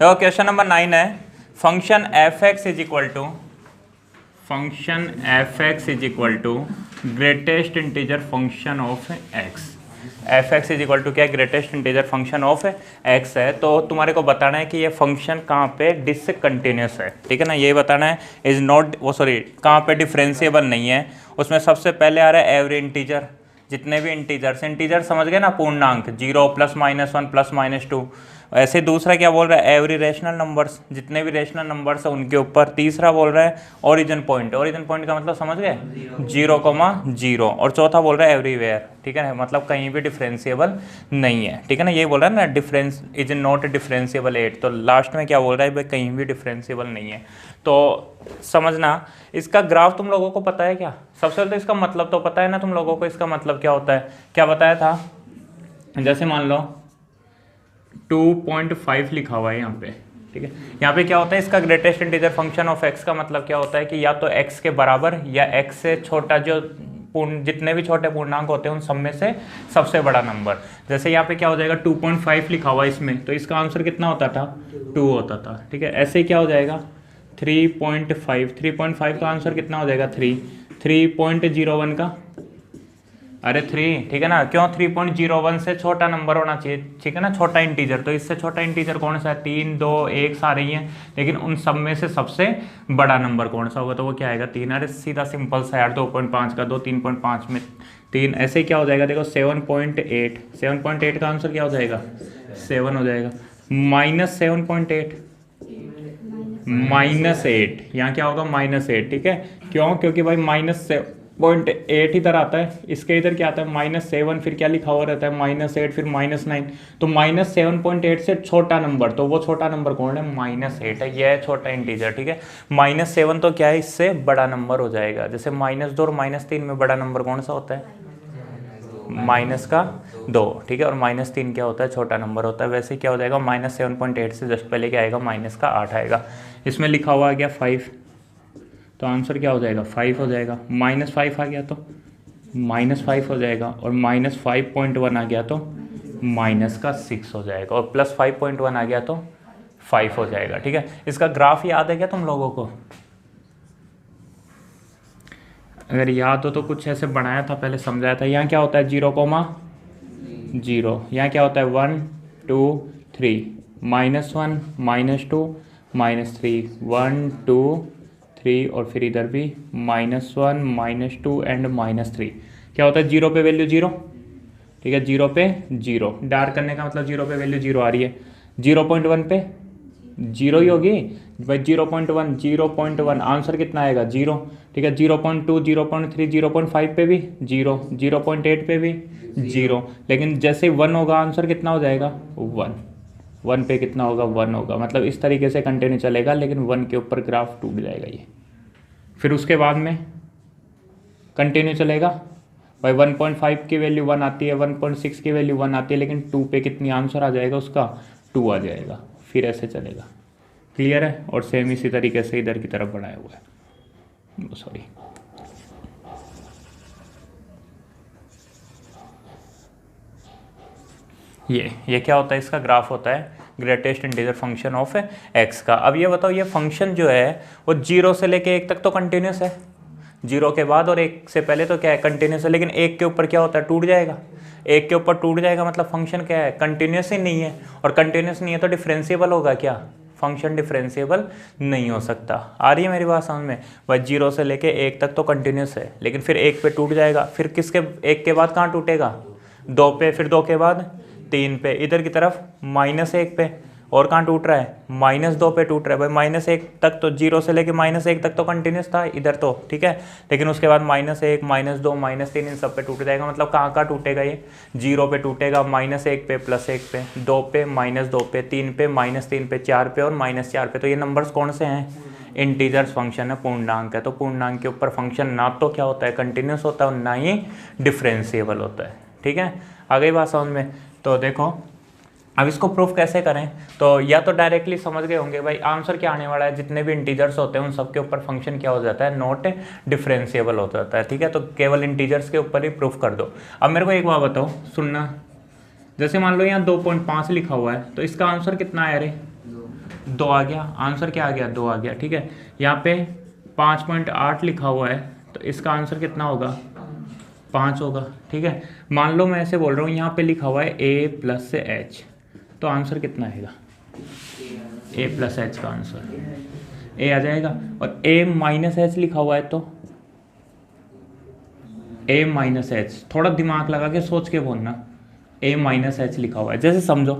तो question number 9 है function F X is equal to greatest integer function of X. F X is equal to क्या, greatest integer function of X है। तो तुम्हारे को बताना है कि ये फंक्शन कहाँ पे डिसकंटिन्यूस है, ठीक है ना, ये बताना है। इज नॉट कहाँ पे डिफरेंशिएबल नहीं है। उसमें सबसे पहले आ रहा है एवरी इंटीजर, जितने भी इंटीजर समझ गए ना, पूर्णांक 0 +-1 +-2। ऐसे दूसरा क्या बोल रहा है, एवरी रेशनल नंबर्स, जितने भी रेशनल नंबर्स है उनके ऊपर। तीसरा बोल रहा है ओरिजिन पॉइंट का मतलब समझ गए 0,0। और चौथा बोल रहा है एवरीवेयर, ठीक है ना, मतलब कहीं भी डिफरेंशिएबल नहीं है, ठीक है ना। ये बोल रहा है ना difference is not differentiable eight, तो लास्ट में क्या बोल रहा है भाई कहीं भी डिफरेंशिएबल नहीं है। तो समझना, इसका ग्राफ तुम लोगों को पता है क्या? सबसे पहले तो इसका मतलब तो पता है ना तुम लोगों को, इसका मतलब क्या होता है, क्या बताया था। जैसे मान लो 2.5 लिखा हुआ है यहाँ पे, ठीक है। यहाँ पे क्या होता है, इसका greatest integer function of x का मतलब क्या होता है कि या तो एक्स के बराबर या एक्स से छोटा, जो जितने भी छोटे पूर्णांक होते हैं उन सब में से सबसे बड़ा नंबर। जैसे यहाँ पे क्या हो जाएगा 2.5 लिखा हुआ है इसमें, तो इसका आंसर कितना होता था, 2 होता था, ठीक है। ऐसे क्या हो जाएगा 3.5 का आंसर कितना हो जाएगा 3.01 का, अरे 3, ठीक है ना। क्यों 3.01 से छोटा नंबर होना चाहिए, ठीक है ना, छोटा इंटीजर। तो इससे छोटा इंटीजर कौन सा है, 3, 2, 1 सारे ही हैं, लेकिन उन सब में से सबसे बड़ा नंबर कौन सा होगा, तो वो क्या आएगा 3। अरे सीधा सिंपल सा यार, 2.5 का 2, 3.5 में 3, ऐसे क्या हो जाएगा देखो 7.8 का आंसर क्या हो जाएगा 7 हो जाएगा। -7.8 -8, यहाँ क्या होगा -8, ठीक है। क्यों, क्योंकि भाई -7.8 इधर आता है, इसके इधर क्या आता है -7, फिर क्या लिखा हुआ रहता है -8, फिर -9, तो -7.8 से छोटा नंबर, तो वो छोटा नंबर कौन है, -8 है, यह है छोटा इंटीजर, ठीक है। -7 तो क्या है, इससे बड़ा नंबर हो जाएगा। जैसे -2 और -3 में बड़ा नंबर कौन सा होता है, -2, ठीक है। और -3 क्या होता है, छोटा नंबर होता है। वैसे क्या हो जाएगा -7.8 से जस्ट पहले क्या आएगा -8 आएगा। इसमें लिखा हुआ आ गया 5, तो आंसर क्या हो जाएगा 5 हो जाएगा। -5 आ गया तो -5 हो जाएगा, और -5.1 आ गया तो -6 हो जाएगा, और +5.1 आ गया तो 5 हो जाएगा, ठीक है। इसका ग्राफ याद है क्या तुम लोगों को? अगर याद हो तो कुछ ऐसे बनाया था पहले, समझाया था। यहाँ क्या होता है 0,0, यहाँ क्या होता है 1, 2, 3, -1, -2, -3, 1, 2, 3, और फिर इधर भी -1, -2 एंड -3। क्या होता है 0 पे वैल्यू 0, ठीक है, 0 पे 0, डार्क करने का मतलब 0 पे वैल्यू 0 आ रही है। 0.1 पे 0 ही होगी भाई, 0.1 आंसर कितना आएगा 0, ठीक है। 0.2, 0.3, 0.5 पे भी 0, 0.8 पे भी 0, लेकिन जैसे 1 होगा आंसर कितना हो जाएगा 1 पे कितना होगा 1 होगा। मतलब इस तरीके से कंटिन्यू चलेगा, लेकिन 1 के ऊपर ग्राफ टूट जाएगा ये। फिर उसके बाद में कंटिन्यू चलेगा भाई, 1.5 की वैल्यू 1 आती है, 1.6 की वैल्यू 1 आती है, लेकिन 2 पे कितनी आंसर आ जाएगा उसका 2 आ जाएगा। फिर ऐसे चलेगा, क्लियर है। और सेम इसी तरीके से इधर की तरफ बढ़ाया हुआ है, सॉरी। ये क्या होता है, इसका ग्राफ होता है greatest integer function of x का। अब ये बताओ, ये फंक्शन जो है वो 0 से लेके 1 तक तो कंटिन्यूस है, 0 के बाद और 1 से पहले तो क्या है कंटिन्यूस है, लेकिन 1 के ऊपर क्या होता है टूट जाएगा। 1 के ऊपर टूट जाएगा मतलब फंक्शन क्या है, कंटिन्यूस ही नहीं है। और कंटिन्यूस नहीं है तो डिफरेंशिएबल होगा क्या, फंक्शन डिफरेंशिएबल नहीं हो सकता। आ रही है मेरी बात समझ में भाई, 0 से लेके 1 तक तो कंटिन्यूस है, लेकिन फिर 1 पे टूट जाएगा। फिर किसके 1 के बाद कहाँ टूटेगा 2 पे, फिर 2 के बाद 3 पे, इधर की तरफ -1 पे, और कहाँ टूट रहा है -2 पे टूट रहा है भाई। -1 तक तो 0 से लेके -1 तक तो कंटिन्यूस था इधर तो, ठीक है। लेकिन उसके बाद -1, -2, -3 इन सब पे टूट जाएगा। मतलब कहाँ कहाँ टूटेगा ये, 0 पे टूटेगा, -1 पे, +1 पे, 2 पे, -2 पे, 3 पे, -3 पे, 4 पे और -4 पे। तो ये नंबर्स कौन से हैं, इंटीजर्स फंक्शन है, पूर्णांक है। तो पूर्णांक के ऊपर फंक्शन ना तो क्या होता है कंटिन्यूस होता है, और ना ही डिफरेंशिएबल होता है, ठीक है। आ गई बात समझ में। तो देखो अब इसको प्रूफ कैसे करें, तो या तो डायरेक्टली समझ गए होंगे भाई आंसर क्या आने वाला है, जितने भी इंटीजर्स होते हैं उन सब के ऊपर फंक्शन क्या हो जाता है, नॉट डिफरेंशिएबल हो जाता है। ठीक है, तो केवल इंटीजर्स के ऊपर ही प्रूफ कर दो। अब मेरे को एक बात बताओ, सुनना, जैसे मान लो यहाँ 2.5 लिखा हुआ है, तो इसका आंसर कितना आया रे, 2 आ गया, आंसर क्या आ गया, 2 आ गया। ठीक है, यहाँ पे 5.8 लिखा हुआ है, तो इसका आंसर कितना होगा, 5 होगा। ठीक है, मान लो मैं ऐसे बोल रहा हूँ, यहाँ पे लिखा हुआ है a प्लस से h, तो आंसर कितना आएगा, a प्लस एच का आंसर a आ जाएगा। और a माइनस एच लिखा हुआ है, तो a माइनस एच, थोड़ा दिमाग लगा के सोच के बोलना, a माइनस एच लिखा हुआ है, जैसे समझो,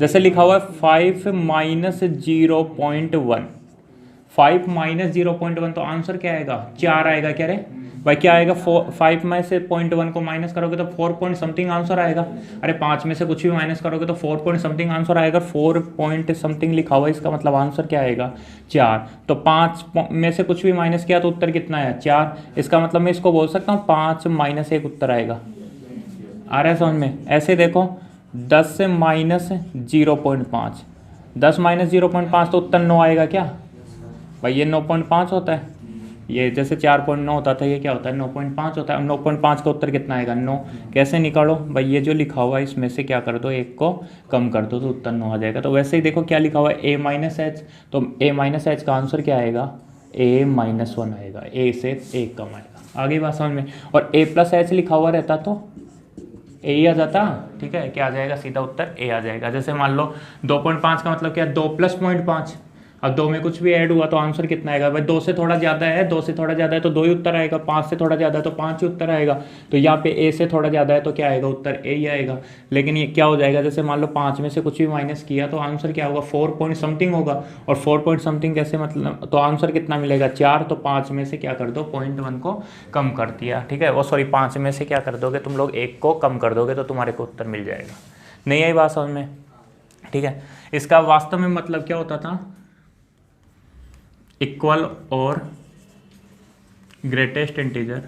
जैसे लिखा हुआ है 5 माइनस 0.1, 5 माइनस 0.1, तो आंसर क्या आएगा, 4 आएगा। क्या रे भाई, क्या आएगा, 5 में से 0.1 को माइनस करोगे तो 4 पॉइंट समथिंग आंसर आएगा। अरे 5 में से कुछ भी माइनस करोगे तो 4 पॉइंट समथिंग आंसर आएगा। 4 पॉइंट समथिंग लिखा हुआ है, इसका मतलब आंसर क्या आएगा, 4। तो 5 में से कुछ भी माइनस किया तो उत्तर कितना आया, 4। इसका मतलब मैं इसको बोल सकता हूँ 5 माइनस 1 उत्तर आएगा। आ रहा है समझ में? ऐसे देखो, 10 से माइनस 0.5, 10 माइनस 0.5 तो उत्तर 9 आएगा। क्या भाई, ये 9.5 होता है, ये जैसे 4.9 होता था, ये क्या होता है, 9.5 होता है। अब 9.5 का उत्तर कितना आएगा, 9। कैसे निकालो भाई, ये जो लिखा हुआ है इसमें से क्या कर दो, एक को कम कर दो तो उत्तर 9 आ जाएगा। तो वैसे ही देखो क्या लिखा हुआ है, a माइनस एच, तो a माइनस एच का आंसर क्या आएगा, a माइनस 1 आएगा, a से 1 कम आएगा। आगे बात समझ में? और a प्लस एच लिखा हुआ रहता तो a ही आ जाता। ठीक है, क्या आ जाएगा, सीधा उत्तर a आ जाएगा। जैसे मान लो 2.5 का मतलब क्या है, 2 प्लस 0.5, अब 2 में कुछ भी ऐड हुआ तो आंसर कितना आएगा भाई, 2 से थोड़ा ज़्यादा है, 2 से थोड़ा ज़्यादा है तो 2 ही उत्तर आएगा, 5 से थोड़ा ज़्यादा है तो 5 ही उत्तर आएगा। तो यहाँ पे a से थोड़ा ज़्यादा है तो क्या आएगा, उत्तर a ही आएगा। लेकिन ये क्या हो जाएगा, जैसे मान लो 5 में से कुछ भी माइनस किया तो आंसर क्या होगा, 4 पॉइंट समथिंग होगा। और 4 पॉइंट समथिंग कैसे, मतलब तो आंसर कितना मिलेगा, 4। तो 5 में से क्या कर दो, 0.1 को कम कर दिया। ठीक है, वो सॉरी 5 में से क्या कर दोगे तुम लोग, 1 को कम कर दोगे तो तुम्हारे को उत्तर मिल जाएगा। नहीं आई बात समझ में? ठीक है, इसका वास्तव में मतलब क्या होता था, इक्वल और ग्रेटेस्ट इंटीजर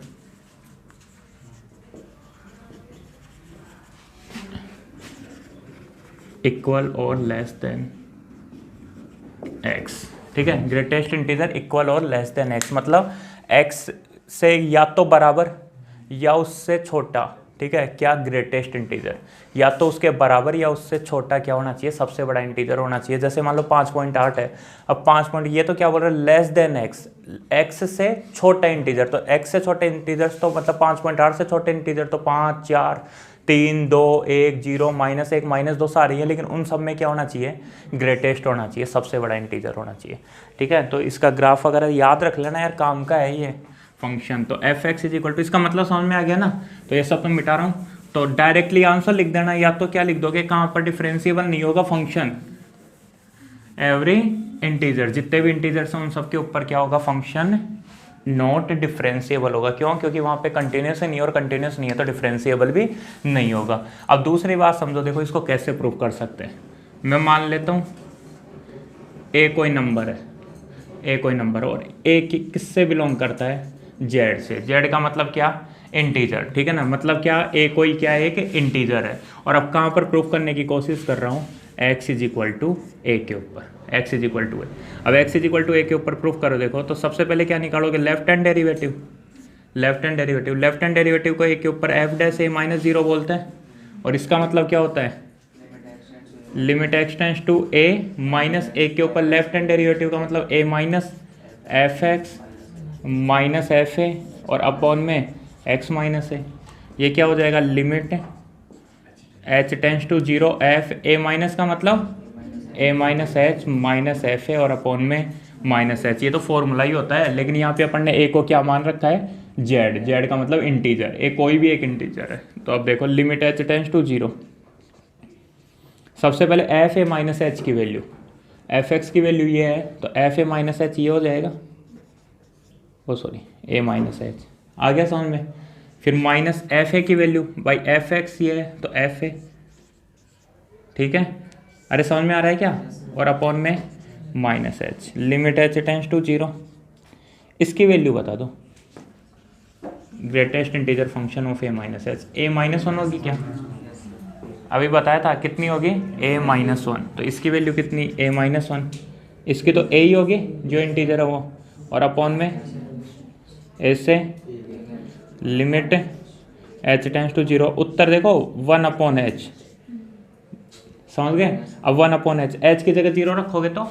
इक्वल और लेस देन x। ठीक है, ग्रेटेस्ट इंटीजर इक्वल और लेस देन x, मतलब x से या तो बराबर या उससे छोटा। ठीक है, क्या ग्रेटेस्ट इंटीजर या तो उसके बराबर या उससे छोटा क्या होना चाहिए, सबसे बड़ा इंटीजर होना चाहिए। जैसे मान लो 5.8 है, अब 5 पॉइंट, ये तो क्या बोल रहा है, लेस देन x, x से छोटा इंटीजर, तो x से छोटे इंटीजर्स तो मतलब 5.8 से छोटे इंटीजर तो 5, 4, 3, 2, 1, 0, -1, -2 सारे हैं, लेकिन उन सब में क्या होना चाहिए, ग्रेटेस्ट होना चाहिए, सबसे बड़ा इंटीजर होना चाहिए। ठीक है, तो इसका ग्राफ अगर याद रख लेना यार, काम का है ये फंक्शन। तो F X is equal to, इसका मतलब समझ में आ गया ना। तो ये सब तो मिटा रहा हूँ, तो डायरेक्टली आंसर लिख देना, या तो क्या लिख दोगे, कहाँ पर डिफरेंशिएबल नहीं होगा फंक्शन, एवरी इंटीजर, जितने भी इंटीजर्स हैं उन सब के ऊपर क्या होगा, फंक्शन नॉट डिफरेंशिएबल होगा। क्यों? क्योंकि वहाँ पे कंटिन्यूस नहीं, और कंटिन्यूस नहीं है तो डिफरेंशिएबल भी नहीं होगा। अब दूसरी बात समझो, देखो इसको कैसे प्रूव कर सकते हैं। मैं मान लेता हूँ ए कोई नंबर है, ए कोई नंबर, और ए किससे बिलोंग करता है, जेड से। जेड का मतलब क्या, इंटीजर। ठीक है ना, मतलब क्या, ए कोई क्या है, एक इंटीजर है। और अब कहाँ पर प्रूफ करने की कोशिश कर रहा हूँ, x इज इक्वल टू ए के ऊपर, x इज इक्वल टू ए। अब x इज इक्वल टू ए के ऊपर प्रूफ करो। देखो तो सबसे पहले क्या निकालोगे, left hand derivative, left hand derivative, left hand derivative को ए के ऊपर एफ डैश ए माइनस 0 बोलते हैं। और इसका मतलब क्या होता है, limit X tends to A minus A के ऊपर लेफ्ट हैंड डेरिवेटिव का मतलब A minus F X minus F A और अपॉन में एक्स माइनस ए। ये क्या हो जाएगा, limit H tends to 0 F A minus का मतलब A minus H minus F A और अपॉन में माइनस एच। ये तो फॉर्मूला ही होता है, लेकिन यहाँ पे अपन ने ए को क्या मान रखा है, जेड। जेड का मतलब इंटीजर, ए कोई भी एक इंटीजर है। तो अब देखो लिमिट एच टेंड्स टू 0, सबसे पहले एफ ए माइनस एच की वैल्यू, एफ एक्स की वैल्यू ये है, तो एफ ए माइनस एच ये हो जाएगा, ओ सॉरी ए माइनस एच, आ गया समझ में। फिर माइनस एफ ए की वैल्यू, भाई एफ एक्स ये है तो एफ ए, ठीक है, अरे समझ में आ रहा है क्या, और अपॉन में minus H, limit H tends to 0। इसकी वैल्यू बता दो, greatest integer function of A minus H, A minus 1 होगी क्या, अभी बताया था कितनी होगी a-1, तो इसकी वैल्यू कितनी a-1, इसकी तो a ही होगी जो इंटीजर है वो, और अपॉन में a से लिमिट h टेंड्स टू 0, उत्तर देखो 1/h, समझ गए। अब 1/h, h की जगह 0 रखोगे तो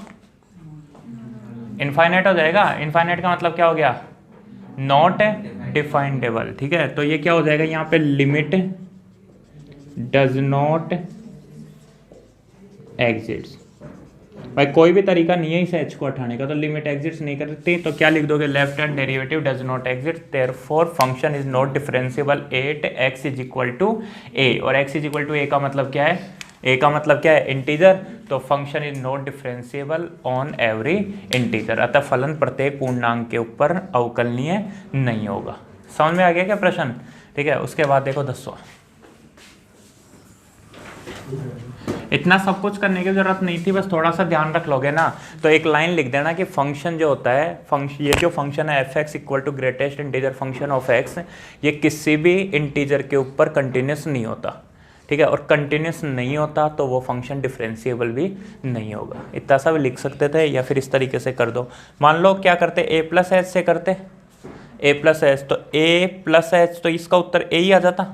इनफाइनाइट हो जाएगा। इनफाइनाइट का मतलब क्या हो गया, नॉट डिफाइंडेबल, ठीक है। तो ये क्या हो जाएगा यहाँ पे, लिमिट डज नॉट एग्जिट्स। भाई कोई भी तरीका नहीं है इस h को हटाने का, तो लिमिट एग्जिट्स नहीं करती, तो क्या लिख दोगे, left hand derivative does not exist, therefore function is not differentiable at x is equal to a। और x is equal to a का मतलब क्या है, a का मतलब क्या है, इंटीजर, तो function is not differentiable on every integer, अतः फलन प्रत्येक पूर्णांक के ऊपर अवकलनीय नहीं होगा। समझ में आ गया क्या प्रश्न, ठीक है। उसके बाद देखो 10वां, इतना सब कुछ करने की जरूरत नहीं थी, बस थोड़ा सा ध्यान रख लोगे ना, तो एक लाइन लिख देना कि फंक्शन जो होता है, ये जो फंक्शन है f(x) equal to greatest integer function of x, ये किसी भी इंटीजर के ऊपर कंटिन्यूस नहीं होता, ठीक है। और कंटिन्यूस नहीं होता तो वो फंक्शन डिफरेंशिएबल भी नहीं होगा। इतना सा भी लिख सकते थे, या फिर इस तरीके से कर दो, मान लो क्या करते, a+h से करते, a+h, तो a+h, तो इसका उत्तर a ही आ जाता,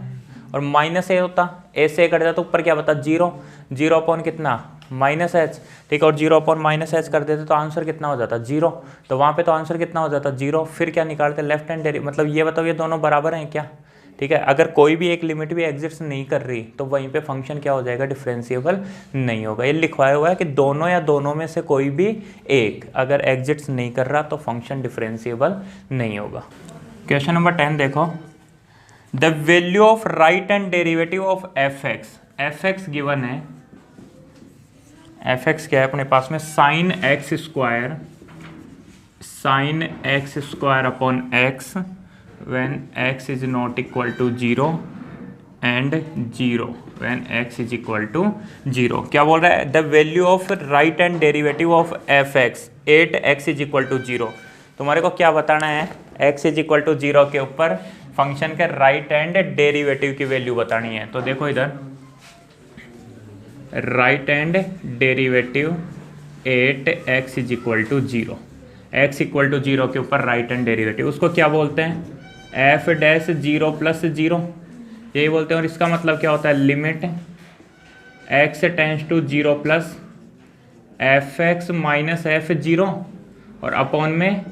और -a होता, a से कट जाता, ऊपर क्या बता 0, 0 अपॉन कितना -h, ठीक है। और 0 अपॉन -h कर देते तो आंसर कितना हो जाता 0, तो वहाँ पे तो आंसर कितना हो जाता 0। फिर क्या निकालते, लेफ्ट हैंड डेरिवेटिव, मतलब ये बताओ ये दोनों बराबर हैं क्या, ठीक है। अगर कोई भी एक लिमिट भी एग्जिस्ट नहीं कर रही तो वहीं पे फंक्शन क्या हो जाएगा, डिफरेंशिएबल नहीं होगा। ये लिखवाया हुआ है कि दोनों या दोनों में से कोई भी एक अगर एग्जिस्ट नहीं कर रहा तो फंक्शन डिफरेंशिएबल नहीं होगा। क्वेश्चन नंबर 10 देखो, the value of right hand derivative of f(x) given है, f(x) क्या है अपने पास में, sin x square upon x when x is not equal to 0 and 0 when x is equal to 0। क्या बोल रहा है, the value of right hand derivative of f(x) at x is equal to 0। तुम्हारे को क्या बताना है, x is equal to 0 के ऊपर फंक्शन के राइट हैंड डेरिवेटिव की वैल्यू बतानी है। तो देखो इधर right hand derivative at x is equal to 0, x equal to 0 के ऊपर राइट हैंड डेरिवेटिव, उसको क्या बोलते हैं, f'(0 + 0), यही बोलते हैं। और इसका मतलब क्या होता है, limit x tends to 0 plus f(x) minus f(0) और अपॉन में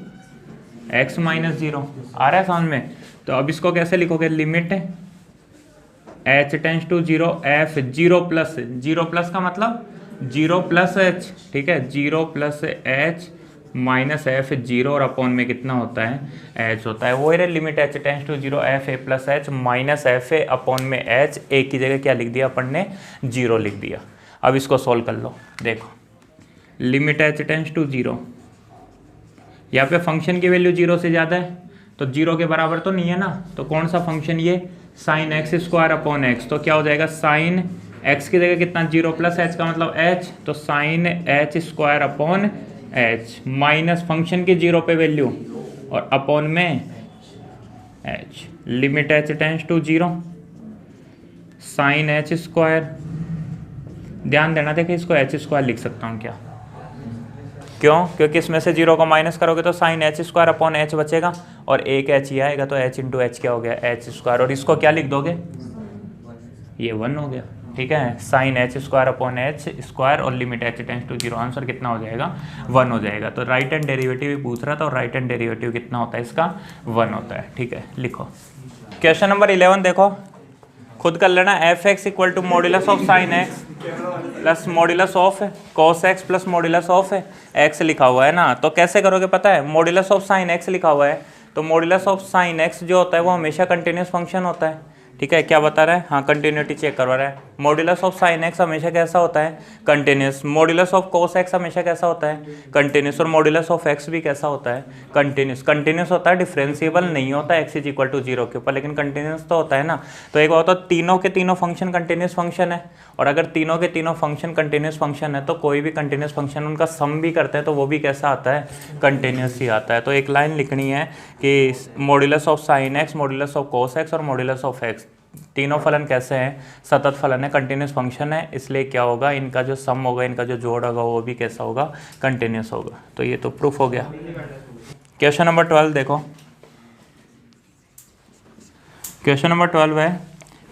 x माइनस 0। आ रहा है समझ में। तो अब इसको कैसे लिखोगे, limit h tends to 0 f(0 plus 0 plus का मतलब 0 प्लस h, ठीक है, 0 प्लस h माइनस f(0) और अपॉन में कितना होता है, h होता है। वो है limit h tends to 0 fa plus h minus fa upon में h, a की जगह क्या लिख दिया अपन ने, 0 लिख दिया। अब इसको सॉल्व कर लो, देखो लिमिट h टेंड्स टू 0, यहाँ पे फंक्शन की वैल्यू 0 से ज़्यादा है, तो 0 के बराबर तो नहीं है ना, तो कौन सा फंक्शन ये, sin x square upon x, तो क्या हो जाएगा, sin x की जगह कितना 0 प्लस h का मतलब h, तो sin h square upon h minus function की 0 पे वैल्यू और अपॉन में h, limit h tends to 0 sin h square, ध्यान देना, देखिए इसको h स्क्वायर लिख सकता हूँ क्या, क्यों, क्योंकि इसमें से 0 को माइनस करोगे तो sin h square upon h बचेगा और एक h ही आएगा, तो h इंटू h क्या हो गया, h स्क्वायर, और इसको क्या लिख दोगे, ये 1 हो गया, ठीक है। sin h square upon h square और limit h tends to 0, answer कितना हो जाएगा, 1 हो जाएगा। तो राइट हैंड डेरिवेटिव भी पूछ रहा था, और राइट हैंड डेरिवेटिव कितना होता है इसका, 1 होता है, ठीक है। लिखो क्वेश्चन नंबर 11 देखो, खुद कर लेना, f(x) equal to modulus of sin x plus modulus of cos x plus modulus of x लिखा हुआ है ना। तो कैसे करोगे पता है, मॉड्यूलस ऑफ sin x लिखा हुआ है, तो मॉड्यूलस ऑफ sin x जो होता है वो हमेशा कंटिन्यूस फंक्शन होता है, ठीक है। क्या बता रहा है, हाँ कंटिन्यूटी चेक करवा रहा है। मॉड्यूलस ऑफ sin x हमेशा कैसा होता है, continuous. Modulus of cos x हमेशा कैसा होता है, कंटिन्यूस। और मॉड्यूलस ऑफ x भी कैसा होता है, कंटिन्यूस। कंटिन्यूस होता है, डिफरेंशिएबल नहीं होता x इज इक्वल टू 0 के ऊपर, लेकिन कंटिन्यूस तो होता है ना। तो एक बात, तो तीनों के तीनों फंक्शन कंटिन्यूस फंक्शन है, और अगर तीनों के तीनों फंक्शन कंटिन्यूस फंक्शन है तो कोई भी कंटिन्यूस फंक्शन उनका सम भी करते हैं तो वो भी कैसा आता है, कंटिन्यूस ही आता है। तो एक लाइन लिखनी है कि modulus of sin x, modulus of cos x और मॉड्यूलस ऑफ x तीनों फलन कैसे हैं, सतत फलन है, कंटिन्यूस फंक्शन है, इसलिए क्या होगा, इनका जो सम होगा, इनका जो जोड़ होगा वो भी कैसा होगा, कंटिन्यूस होगा। तो ये तो प्रूफ हो गया। क्वेश्चन नंबर 12 देखो, क्वेश्चन नंबर 12 है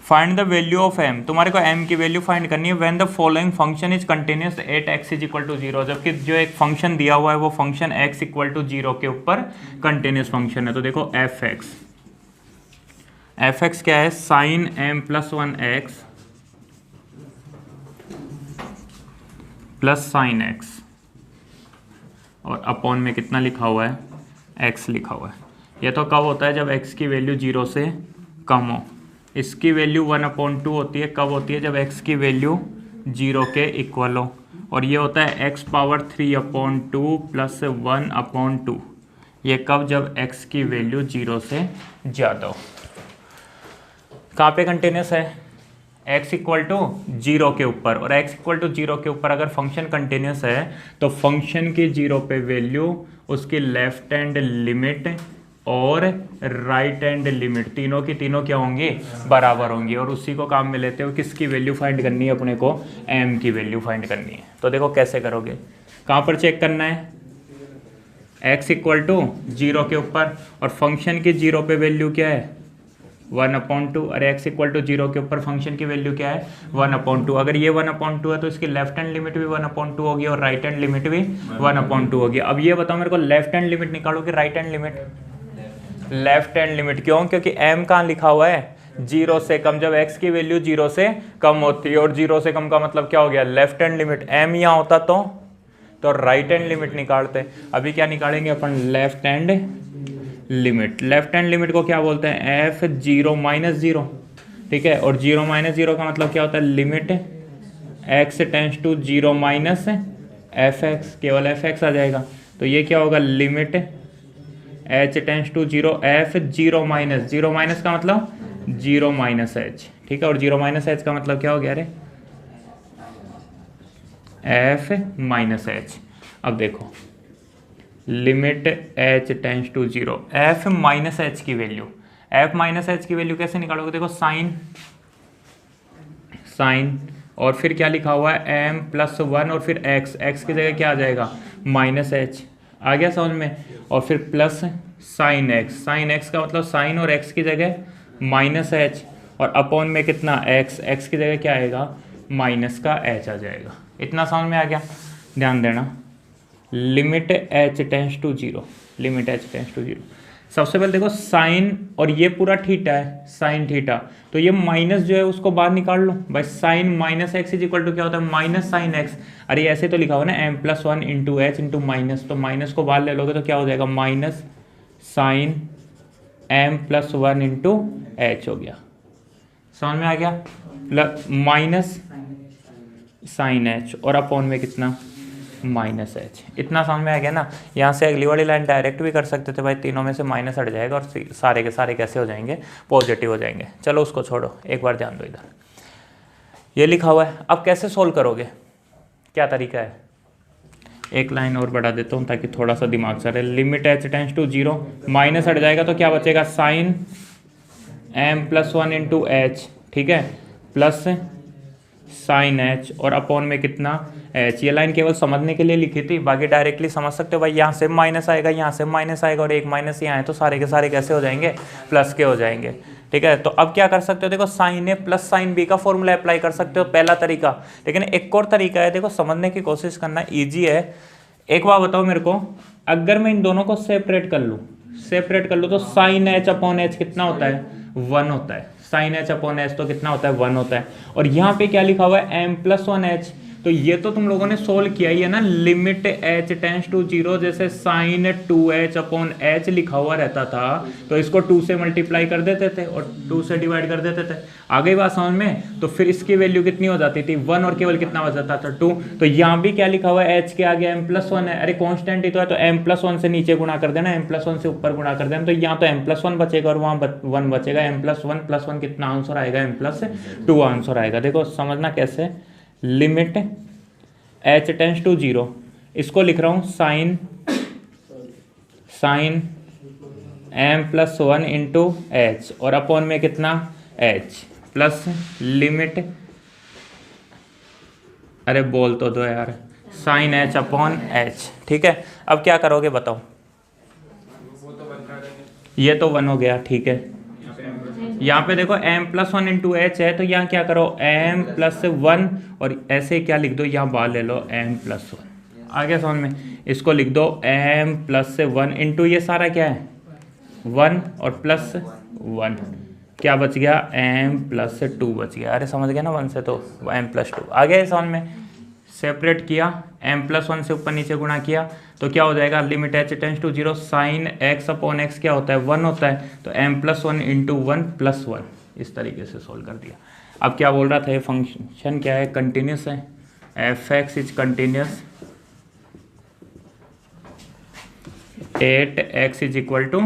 find the value of m। तुम्हारे को m की वैल्यू फाइंड करनी है when the following function is continuous at x is equal to 0। जबकि जो एक फंक्शन दिया हुआ है वो फंक्शन x इक्वल टू 0 के ऊपर कंटिन्यूस फंक्शन है। तो देखो f(x) क्या है, sine m plus 1x plus sine x, और अपॉन में कितना लिखा हुआ है, x लिखा हुआ है। ये तो कब होता है, जब x की वैल्यू 0 से कम हो। इसकी वैल्यू 1/2 होती है, कब होती है, जब x की वैल्यू 0 के इक्वल हो। और ये होता है x पावर 3/2 प्लस 1/2। ये कब, जब x की वैल्यू 0 से ज़्यादा हो। कहाँ पे कंटिन्यूस है, x इक्वल टू 0 के ऊपर। और x इक्वल टू 0 के ऊपर अगर फंक्शन कंटिन्यूस है तो फंक्शन की 0 पे वैल्यू, उसकी लेफ्ट हैंड लिमिट और राइट हैंड लिमिट, तीनों की तीनों क्या होंगी, बराबर होंगी। और उसी को काम में लेते हो किसकी वैल्यू फाइंड करनी है, अपने को m की वैल्यू फाइंड करनी है। तो देखो कैसे करोगे, कहाँ पर चेक करना है, x इक्वल टू 0 के ऊपर, और फंक्शन की 0 पे वैल्यू क्या है, 1/2। अरे x इक्वल टू 0 के ऊपर फंक्शन की वैल्यू क्या है, 1/2। अगर ये 1/2 है तो इसकी लेफ्ट हैंड लिमिट भी 1/2 होगी और राइट हैंड लिमिट भी 1/2 होगी। अब ये बताओ मेरे को, लेफ्ट हैंड लिमिट निकालो कि right hand limit, left hand limit. क्यों, क्योंकि m कहाँ लिखा हुआ है, 0 से कम। जब x की वैल्यू 0 से कम होती है, और 0 से कम का मतलब क्या हो गया, लेफ्ट हैंड लिमिट। m यहाँ होता तो राइट हैंड लिमिट निकालते। अभी क्या निकालेंगे अपन, left hand limit. Left hand limit को क्या बोलते हैं, f(0 - 0), ठीक है। और 0 - 0 का मतलब क्या होता है, limit x tends to 0 minus fx, केवल fx आ जाएगा। तो ये क्या होगा, limit h tends to 0 f(0 - 0) minus का मतलब 0 माइनस h, ठीक है। और 0 माइनस h का मतलब क्या हो गया, अरे f माइनस h। अब देखो, limit h tends to 0, f minus h की वैल्यू, f माइनस h की वैल्यू कैसे निकालोगे, देखो साइन और फिर क्या लिखा हुआ है, m प्लस 1 और फिर x की जगह क्या आ जाएगा, माइनस h। आ गया समझ में। और फिर प्लस साइन x का मतलब साइन और x की जगह माइनस h, और अपॉन में कितना, x की जगह क्या आएगा, माइनस का h आ जाएगा। इतना समझ में आ गया, ध्यान देना। Limit h tends to 0, limit h tends to 0। सबसे पहले देखो साइन, और ये पूरा थीटा है, साइन थीटा, तो ये माइनस जो है उसको बाहर निकाल लो भाई। Sine minus X is equal to क्या होता है, माइनस साइन एक्स। अरे ऐसे तो लिखा हुआ ना, m+1 into H into minus, तो माइनस को बाहर ले लोगे तो क्या हो जाएगा, minus sign m+1 into H हो गया। समझ में आ गया, प्लस माइनस साइन एच, और अपॉन में कितना, माइनस एच। इतना समझ में आ गया ना। यहाँ से अगली वाली लाइन डायरेक्ट भी कर सकते थे भाई, तीनों में से माइनस हट जाएगा और सारे के सारे कैसे हो जाएंगे, पॉजिटिव हो जाएंगे। चलो उसको छोड़ो, एक बार ध्यान दो इधर, ये लिखा हुआ है। अब कैसे सोल्व करोगे, क्या तरीका है, एक लाइन और बढ़ा देता हूँ ताकि थोड़ा सा दिमाग चले। Limit h tends to 0, minus हट जाएगा तो क्या बचेगा, साइन m+1 इंटू एच, ठीक है, प्लस साइन h, और अपॉन में कितना, h। ये लाइन केवल समझने के लिए लिखी थी, बाकी डायरेक्टली समझ सकते हो भाई। यहाँ से माइनस आएगा, यहाँ से माइनस आएगा, और एक माइनस यहाँ है तो सारे के सारे कैसे हो जाएंगे, प्लस के हो जाएंगे, ठीक है। तो अब क्या कर सकते हो, देखो साइन ए प्लस साइन बी का फॉर्मूला अप्लाई कर सकते हो, पहला तरीका। लेकिन एक और तरीका है, देखो समझने की कोशिश करना, ईजी है। एक बार बताओ मेरे को, अगर मैं इन दोनों को सेपरेट कर लूँ तो साइन एच अपॉन एच कितना होता है, 1 होता है। साइन एच अपॉन एच तो कितना होता है, 1 होता है। और यहाँ पे क्या लिखा हुआ है, m+1h। तो ये तो तुम लोगों ने सोल्व किया ही है ना, लिमिट h टेंड्स टू 0, जैसे साइन 2h अपॉन h लिखा हुआ रहता था तो इसको 2 से मल्टीप्लाई कर देते थे और 2 से डिवाइड कर देते थे। आ गई बात समझ में। तो फिर इसकी वैल्यू कितनी हो जाती थी, 1, और केवल कितना हो जाता था, 2। तो यहाँ भी क्या लिखा हुआ है, h के आगे m+1 है। अरे कॉन्स्टेंट ही तो है, तो m+1 से नीचे गुणा कर देना, m+1 से ऊपर गुणा कर देना। तो यहाँ तो m+1 बचेगा और वहाँ 1 बचेगा। m+1 +1 कितना आंसर आएगा, m+2 आंसर आएगा। देखो समझना कैसे, लिमिट h टेंड्स टू 0, इसको लिख रहा हूँ साइन m+1 इंटू एच, और अपॉन में कितना एच प्लस लिमिट, अरे बोल तो दो यार, साइन एच अपॉन एच। ठीक है, अब क्या करोगे बताओ, ये तो 1 हो गया, ठीक है। यहाँ पे देखो m+1 इंटू एच है, तो यहाँ क्या करो m+1 और ऐसे क्या लिख दो, यहाँ बाहर ले लो m+1, आ गया समझ में। इसको लिख दो m+1 इंटू ये सारा क्या है 1 और +1, क्या बच गया m+2 बच गया। अरे समझ गया ना, 1 से तो m+2 आ गया समझ में। सेपरेट किया, m+1 से ऊपर नीचे गुणा किया तो क्या हो जाएगा, limit h tends to 0 sine x upon x क्या होता है 1 होता है, तो m+1 इंटू 1+1 इस तरीके से सोल्व कर दिया। अब क्या बोल रहा था, ये फंक्शन क्या है, कंटिन्यूस है, f(x) is continuous 8x is equal to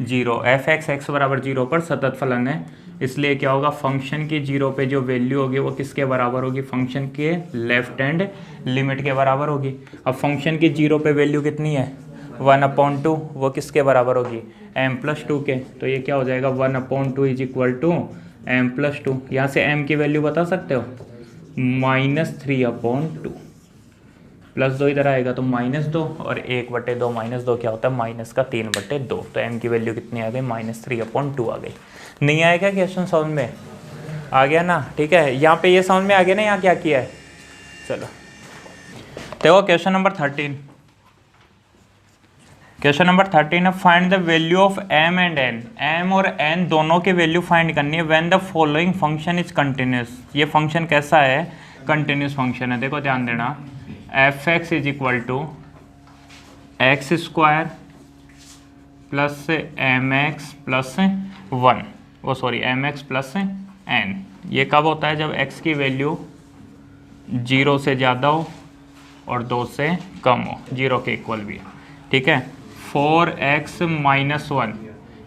0, f(x) x बराबर 0 पर सतत फलन है, इसलिए क्या होगा, फंक्शन की 0 पे जो वैल्यू होगी वो किसके बराबर होगी, फंक्शन के लेफ्ट हैंड लिमिट के बराबर होगी। अब फंक्शन की 0 पे वैल्यू कितनी है 1/2, वो किसके बराबर होगी m+2 के, तो ये क्या हो जाएगा 1/2 इज इक्वल टू m+2। यहाँ से m की वैल्यू बता सकते हो -3/2, +2 इधर आएगा तो -2 और 1/2 -2 क्या होता है -3/2, तो m की वैल्यू कितनी आ गई -3/2 आ गई। नहीं आएगा क्वेश्चन समझ में आ गया ना, ठीक है। यहाँ पे ये समझ में आ गया ना, यहाँ क्या किया है, चलो देखो क्वेश्चन नंबर 13। क्वेश्चन नंबर 13 है, find the value of m and n, m और n दोनों की वैल्यू फाइंड करनी है when the following function is continuous. ये फंक्शन कैसा है, कंटिन्यूस फंक्शन है। देखो ध्यान देना, f(x) is equal to x² plus mx plus 1, वो सॉरी mx प्लस n। ये कब होता है, जब x की वैल्यू 0 से ज़्यादा हो और 2 से कम हो, 0 के इक्वल भी है, ठीक है। 4x - 1,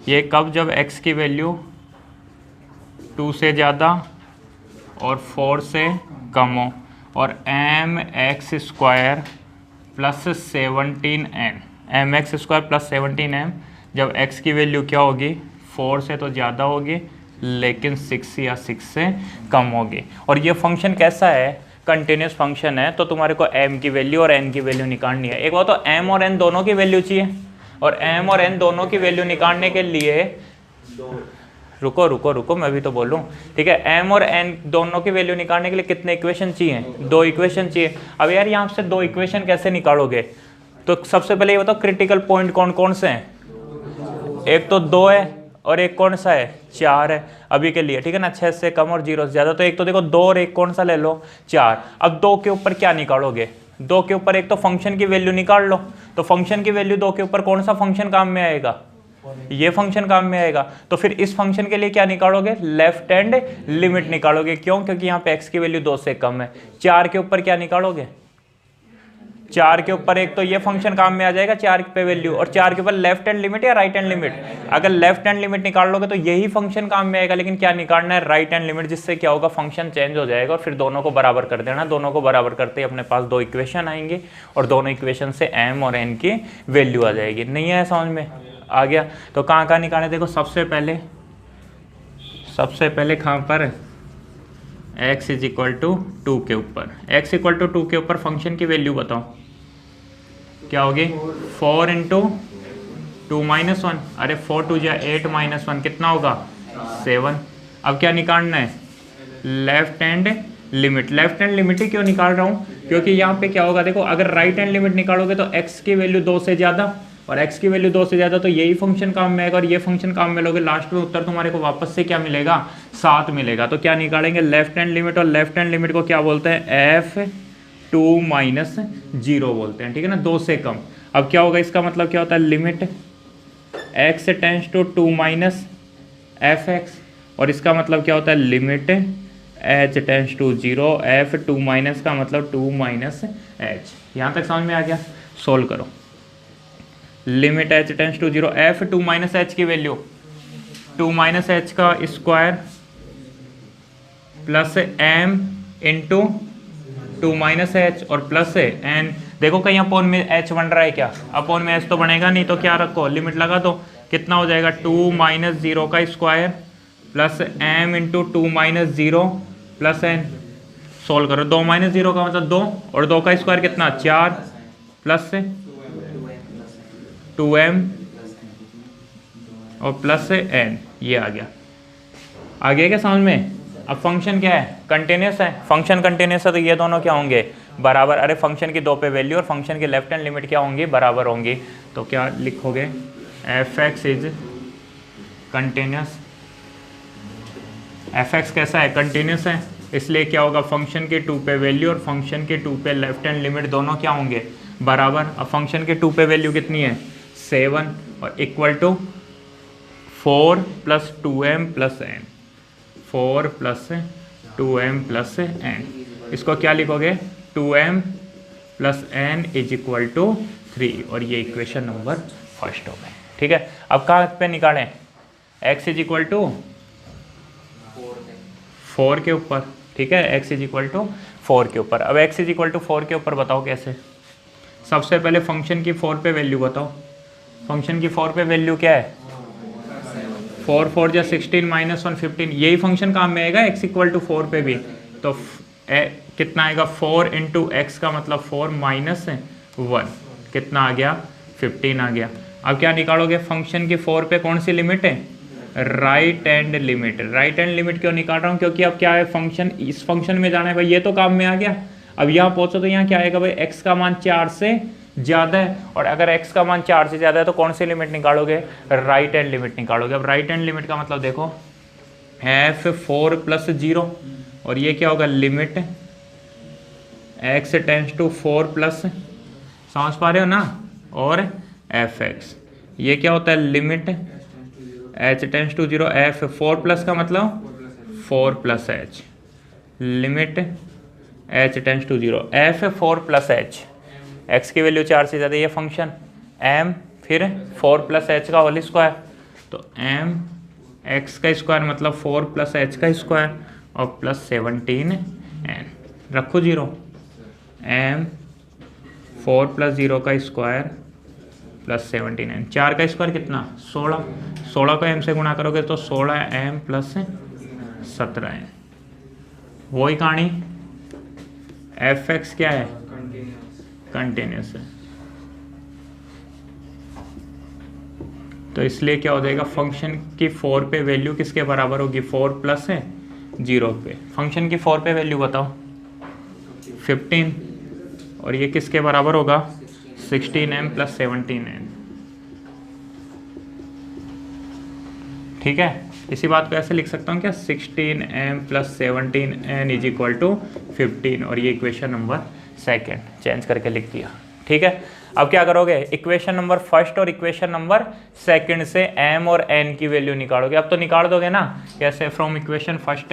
ये कब, जब x की वैल्यू 2 से ज़्यादा और 4 से कम हो, और mx² plus 17n, mx² plus 17m, जब x की वैल्यू क्या होगी 4 से तो ज़्यादा होगी लेकिन 6 या 6 से कम होगी। और ये फंक्शन कैसा है, कंटिन्यूस फंक्शन है, तो तुम्हारे को m की वैल्यू और n की वैल्यू निकालनी है। एक बात तो m और n दोनों की वैल्यू चाहिए, और m और n दोनों की वैल्यू निकालने के लिए रुको रुको रुको, मैं भी तो बोलूँ, ठीक है। m और n दोनों की वैल्यू निकालने के लिए कितने इक्वेशन चाहिए, 2 इक्वेशन चाहिए। अब यार यहाँ से 2 इक्वेशन कैसे निकालोगे, तो सबसे पहले ये बताओ क्रिटिकल पॉइंट कौन कौन से हैं, एक तो 2 है और एक कौन सा है 4 है अभी के लिए, ठीक है ना, 6 से कम और 0 से ज़्यादा, तो एक तो देखो 2 और एक कौन सा ले लो 4। अब 2 के ऊपर क्या निकालोगे, 2 के ऊपर एक तो फंक्शन की वैल्यू निकाल लो, तो फंक्शन की वैल्यू 2 के ऊपर कौन सा फंक्शन काम में आएगा, ये फंक्शन काम में आएगा। तो फिर इस फंक्शन के लिए क्या निकालोगे, लेफ्ट हैंड लिमिट निकालोगे, क्यों, क्योंकि यहाँ पे x की वैल्यू 2 से कम है। 4 के ऊपर क्या निकालोगे, 4 के ऊपर एक तो ये फंक्शन काम में आ जाएगा 4 पे वैल्यू, और 4 के ऊपर लेफ्ट हैंड लिमिट या राइट हैंड लिमिट, अगर लेफ्ट हैंड लिमिट निकाल लोगे तो यही फंक्शन काम में आएगा, लेकिन क्या निकालना है राइट हैंड लिमिट, जिससे क्या होगा फंक्शन चेंज हो जाएगा, और फिर दोनों को बराबर कर देना। दोनों को बराबर करते ही अपने पास 2 इक्वेशन आएंगे, और दोनों इक्वेशन से m और n की वैल्यू आ जाएगी। नहीं है समझ में आ गया, तो कहाँ कहाँ निकाले, देखो सबसे पहले कहाँ पर x इज इक्वल टू 2 के ऊपर, x इक्वल टू 2 के ऊपर फंक्शन की वैल्यू बताओ क्या होगी, 4 इंटू 2 - 1, अरे 4 2 या 8 - 1 कितना होगा 7। अब क्या निकालना है, left hand limit. Left hand limit ही क्यों निकाल रहा हूँ, क्योंकि यहाँ पे क्या होगा, देखो अगर राइट हैंड लिमिट निकालोगे तो x की वैल्यू 2 से ज़्यादा, और x की वैल्यू 2 से ज़्यादा, तो यही फंक्शन काम में आएगा, और ये फंक्शन काम में लोगे, लास्ट में उत्तर तुम्हारे को वापस से क्या मिलेगा 7 मिलेगा। तो क्या निकालेंगे, लेफ्ट हैंड लिमिट, और लेफ्ट हैंड लिमिट को क्या बोलते हैं f2 - 0 बोलते हैं, ठीक है ना, 2 से कम। अब क्या होगा, इसका मतलब क्या होता है, limit x tends to 2 - fx, और इसका मतलब क्या होता है, limit h tends to 0 f2 का मतलब 2 - h। यहाँ तक समझ में आ गया, सोल्व करो। Limit h tends to 0 f2 - h की वैल्यू 2 - h का square plus m into 2 - h और प्लस n। देखो कहीं अपोन में h बन रहा है क्या, अपोन में h तो बनेगा नहीं, तो क्या रखो लिमिट लगा दो, कितना हो जाएगा 2 - 0 का square plus m into 2 minus 0 plus n। Solve करो, 2 माइनस 0 का मतलब 2 और 2 का स्क्वायर कितना 4 प्लस 2m और प्लस n, ये आ गया क्या समझ में। अब फंक्शन क्या है, कंटिन्यूस है। फंक्शन कंटिन्यूस है तो ये दोनों क्या होंगे बराबर। अरे फंक्शन की 2 पे वैल्यू और फंक्शन की लेफ्ट हैंड लिमिट क्या होंगी बराबर होंगी। तो क्या लिखोगे, F X is continuous. F x कैसा है, कंटिन्यूस है, इसलिए क्या होगा फंक्शन के 2 पे वैल्यू और फंक्शन के 2 पे लेफ्ट हैंड लिमिट दोनों क्या होंगे बराबर। अब फंक्शन के 2 पे वैल्यू कितनी है 7 और equal to 4 plus 2m plus n, 4 plus 2m plus n। इसको क्या लिखोगे 2m plus n is equal to 3 और ये इक्वेशन नंबर फर्स्ट हो गए। ठीक है, अब कहाँ पे निकालें, x इज इक्वल टू 4 के ऊपर। ठीक है, x इज इक्वल टू 4 के ऊपर। अब x इज इक्वल टू 4 के ऊपर बताओ कैसे। सबसे पहले फंक्शन की 4 पे वैल्यू बताओ। फंक्शन की 4 पे वैल्यू क्या है 4 4 जा 16 माइनस 1 15। यही फंक्शन काम में आएगा x इक्वल टू 4 पे भी। तो कितना आएगा 4 इंटू एक्स का मतलब 4 माइनस 1 कितना आ गया 15 आ गया। अब क्या निकालोगे, फंक्शन की 4 पे कौन सी लिमिट है, right hand limit. Right hand limit क्यों निकाल रहा हूँ, क्योंकि अब क्या है फंक्शन इस फंक्शन में जाना है भाई, ये तो काम में आ गया। अब यहाँ पहुँचो तो यहाँ क्या आएगा भाई, x का मान 4 से ज़्यादा है और अगर x का मान 4 से ज़्यादा है तो कौन सी लिमिट निकालोगे, राइट हैंड लिमिट निकालोगे। अब राइट हैंड लिमिट का मतलब देखो f 4 प्लस 0 और ये क्या होगा limit x tends to 4 plus, समझ पा रहे हो ना, और fx ये क्या होता है limit h tends to 0 f 4 plus का मतलब 4 plus h, limit h tends to 0 f 4 plus h, x की वैल्यू 4 से ज़्यादा, ये फंक्शन m फिर 4 प्लस h का होल स्क्वायर। तो m x का स्क्वायर मतलब 4 प्लस h का स्क्वायर और प्लस 17 n, रखो 0, m 4 प्लस 0 का स्क्वायर प्लस 17 n, 4 का स्क्वायर कितना 16, 16 को m से गुणा करोगे तो 16 m प्लस 17 n। वही कहानी एफ एक्स क्या है कंटिन्यूस है, तो इसलिए क्या हो जाएगा फंक्शन की 4 पे वैल्यू किसके बराबर होगी 4 प्लस 0 पे। फंक्शन की 4 पे वैल्यू बताओ 15 और ये किसके बराबर होगा 16m प्लस 17n। ठीक है, इसी बात को ऐसे लिख सकता हूँ क्या 16m plus 17n is equal to 15 और ये इक्वेशन नंबर सेकेंड चेंज करके लिख दिया। ठीक है, अब क्या करोगे इक्वेशन नंबर फर्स्ट और इक्वेशन नंबर सेकंड से m और n की वैल्यू निकालोगे। अब तो निकाल दोगे ना, कैसे from equation first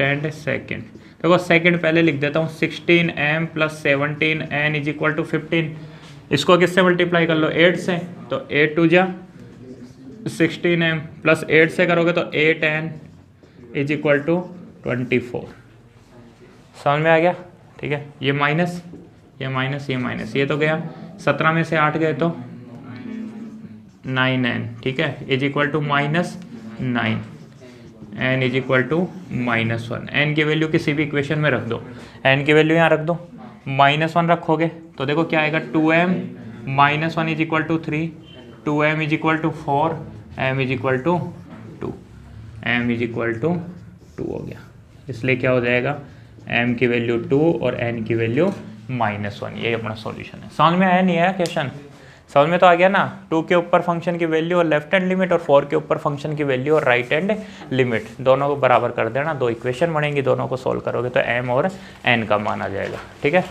and second. देखो सेकंड पहले लिख देता हूँ 16m plus 17n is equal to 15। इसको किससे मल्टीप्लाई कर लो 8 से, तो 8 टू जा 16m प्लस 8 से करोगे तो 8n इज इक्वल टू 24। समझ में आ गया। ठीक है, ये माइनस ये माइनस ये माइनस ये तो गया, 17 में से 8 गए तो 9n। ठीक है, is equal to minus 9, n is equal to -1। n की वैल्यू किसी भी इक्वेशन में रख दो, n की वैल्यू यहाँ रख दो, -1 रखोगे तो देखो क्या आएगा 2m -1 is equal to 3, 2m is equal to 4, m is equal to 2, m is equal to 2 हो गया। इसलिए क्या हो जाएगा m की वैल्यू 2 और n की वैल्यू -1। ये अपना सॉल्यूशन है। समझ में आया नहीं आया क्वेश्चन, समझ में तो आ गया ना। 2 के ऊपर फंक्शन की वैल्यू और लेफ्ट हैंड लिमिट और 4 के ऊपर फंक्शन की वैल्यू और राइट हैंड लिमिट दोनों को बराबर कर देना, 2 इक्वेशन बनेंगी, दोनों को सोल्व करोगे तो m और n का मान आ जाएगा। ठीक है।